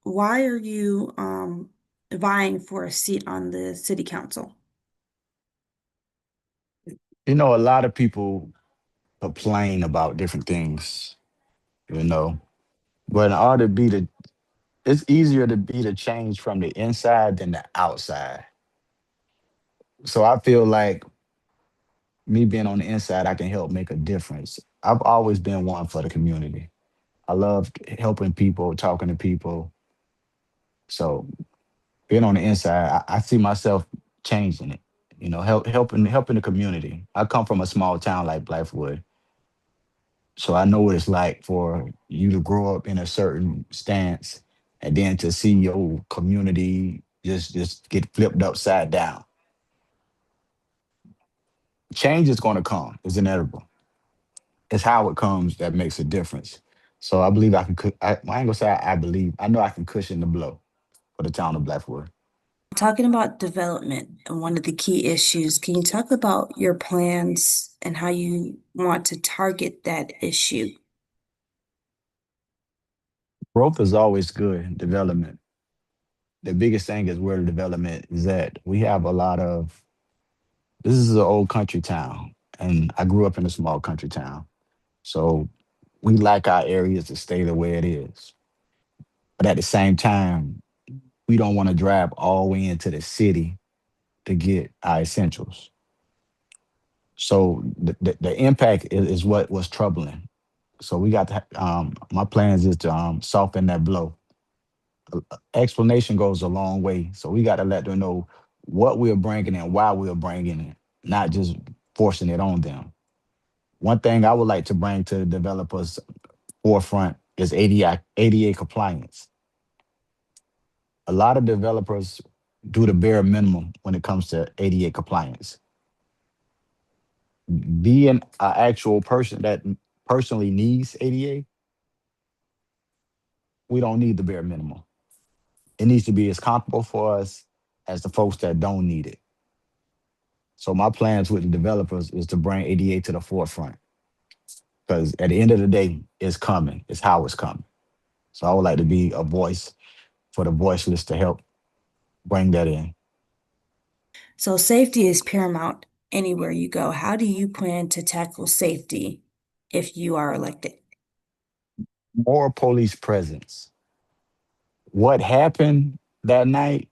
why are you vying for a seat on the city council? A lot of people complain about different things, you know. But in order to be the, it's easier to be the change from the inside than the outside. So I feel like me being on the inside, I can help make a difference. I've always been one for the community. I love helping people, talking to people. So being on the inside, I see myself changing it. Helping the community. I come from a small town like Blythewood, so I know what it's like for you to grow up in a certain stance and then to see your community just get flipped upside down. Change is going to come. It's inevitable. It's how it comes that makes a difference. So I believe I can. I ain't gonna say I believe. I know I can cushion the blow for the town of Blythewood. Talking about development and one of the key issues, can you talk about your plans and how you want to target that issue? Growth is always good. Development. The biggest thing is where the development is at. We have a lot of. This is an old country town, and I grew up in a small country town. So we like our areas to stay the way it is. But at the same time, we don't want to drive all the way into the city to get our essentials. So the impact is what was troubling. So we got to, my plans is to soften that blow. Explanation goes a long way. So we got to let them know what we're bringing and why we're bringing it, not just forcing it on them. One thing I would like to bring to the developers forefront is ADA compliance. A lot of developers do the bare minimum when it comes to ADA compliance. Being an actual person that personally needs ADA, we don't need the bare minimum. It needs to be as comfortable for us as the folks that don't need it. So my plans with the developers is to bring ADA to the forefront because at the end of the day, it's coming. It's how it's coming. So I would like to be a voice for the voiceless to help bring that in. So safety is paramount anywhere you go. How do you plan to tackle safety if you are elected? More police presence. What happened that night,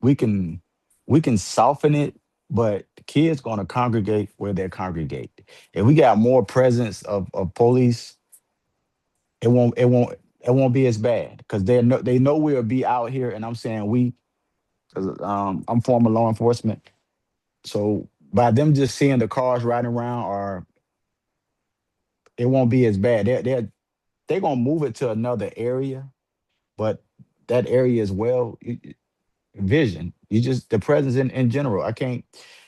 we can we can soften it, but the kids gonna congregate where they congregate. If we got more presence of police, it won't be as bad because they know we'll be out here, and I'm saying we, 'cause, I'm former law enforcement, so by them just seeing the cars riding around, or it won't be as bad. They're gonna move it to another area, but that area as well. Vision. You just the presence in general.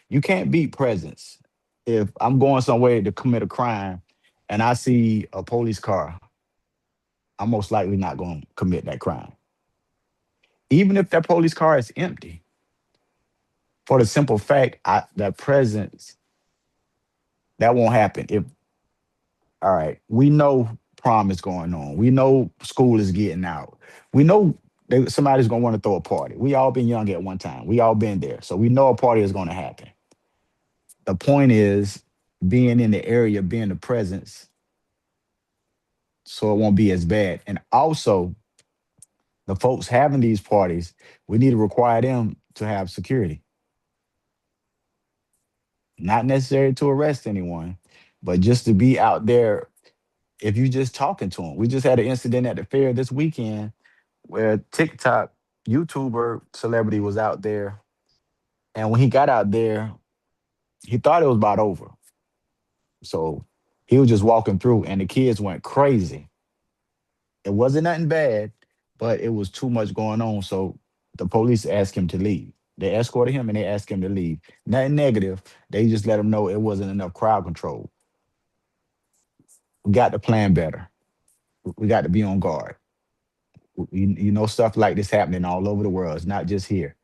You can't beat presence. If I'm going somewhere to commit a crime and I see a police car, I'm most likely not going to commit that crime. Even if that police car is empty, for the simple fact that presence, that won't happen. If all right, we know prom is going on. We know school is getting out. We know somebody's gonna want to throw a party. We all been young at one time. We all been there, so we know a party is going to happen. The point is being in the area, being the presence, so it won't be as bad. And also, the folks having these parties, we need to require them to have security. Not necessary to arrest anyone, but just to be out there. If you just talking to them, we just had an incident at the fair this weekend where TikTok YouTuber celebrity was out there, and when he got out there, he thought it was about over. So he was just walking through, and the kids went crazy. It wasn't nothing bad, but it was too much going on. So the police asked him to leave. They escorted him and they asked him to leave. Nothing negative. They just let him know it wasn't enough crowd control. We got to plan better. We got to be on guard. You know, stuff like this happening all over the world. It's not just here,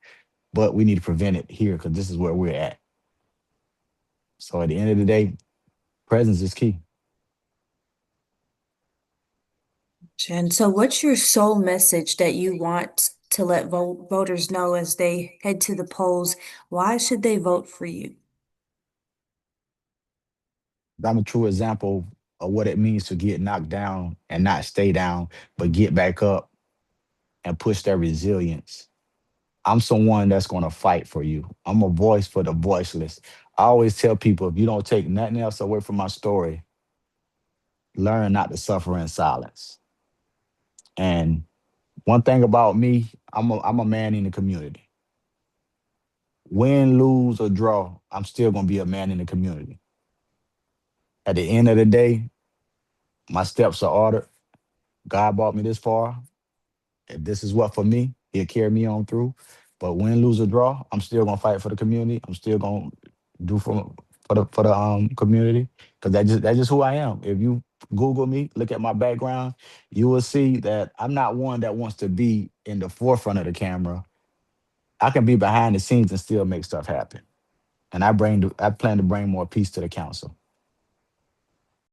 but we need to prevent it here because this is where we're at. So at the end of the day, presence is key. And so what's your sole message that you want to let voters know as they head to the polls? Why should they vote for you? I'm a true example of what it means to get knocked down and not stay down, but get back up and push their resilience. I'm someone that's going to fight for you. I'm a voice for the voiceless. I always tell people, if you don't take nothing else away from my story, learn not to suffer in silence. And one thing about me, I'm a man in the community. Win, lose, or draw, I'm still going to be a man in the community. At the end of the day, my steps are ordered. God brought me this far. If this is what for me, he'll carry me on through. But win, lose, or draw, I'm still gonna fight for the community. I'm still gonna do for the community because that's just who I am. If you Google me, look at my background, you will see that I'm not one that wants to be in the forefront of the camera. I can be behind the scenes and still make stuff happen. And I plan to bring more peace to the council.